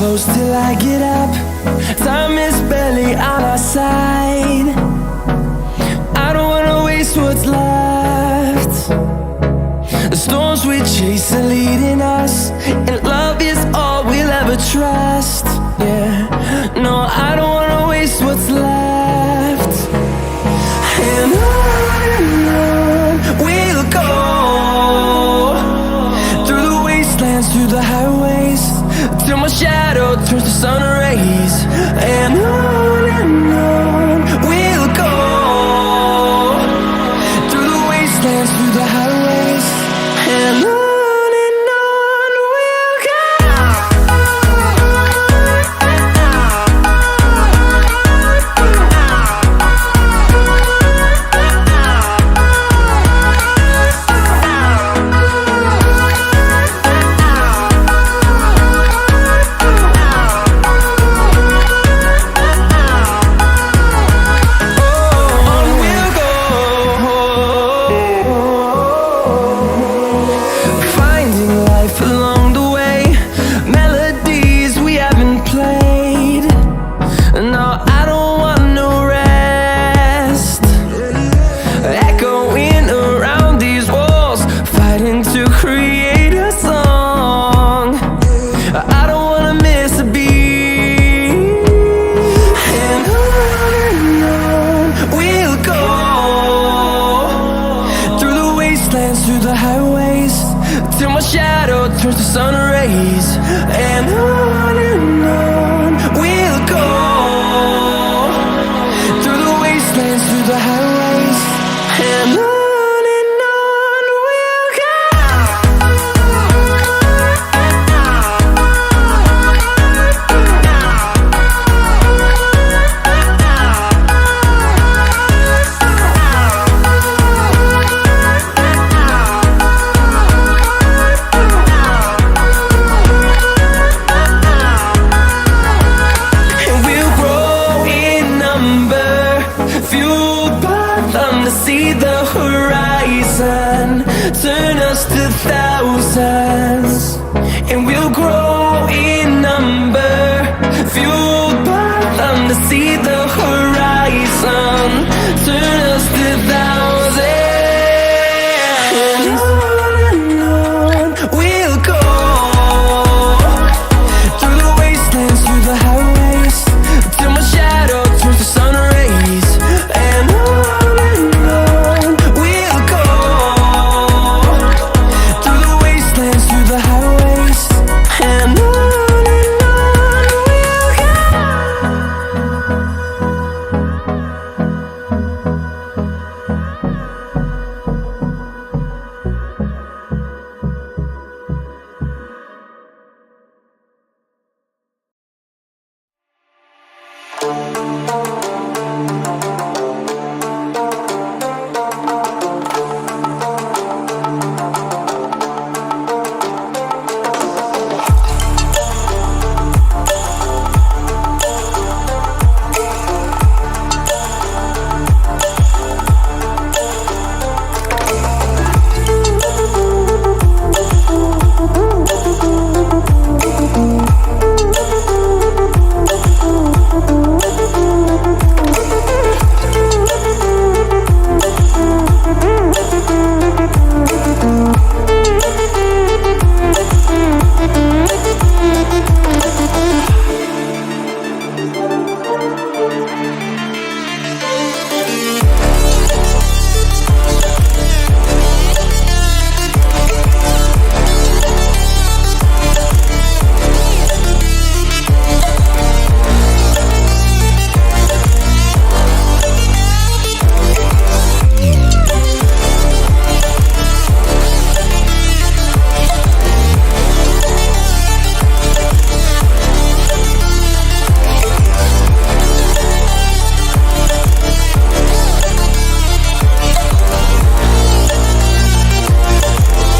close till I get up. Time is barely on our side. I don't wanna waste what's left. The storms we chase are leading us, and love is all we'll ever trust. Yeah, no, I don't wanna waste what's left. And on we'll go, through the wastelands, through the highways, till my shadow turns to sun rays. And on we'll go, through the wastelands, through the highways, and on we'll go. Along the way, melodies we haven't played. No, I don't want no rest. Echoing around these walls, fighting to create a song. I don't wanna miss a beat. And on we'll go, through the wastelands, through the highways, till my shadow turns to sun rays. And on we'll go, through the wastelands, through the highways, and on we'll go. Fueled by them to see the horizon, turn us to thousands, and we'll grow in number. Fueled by them to see the horizon.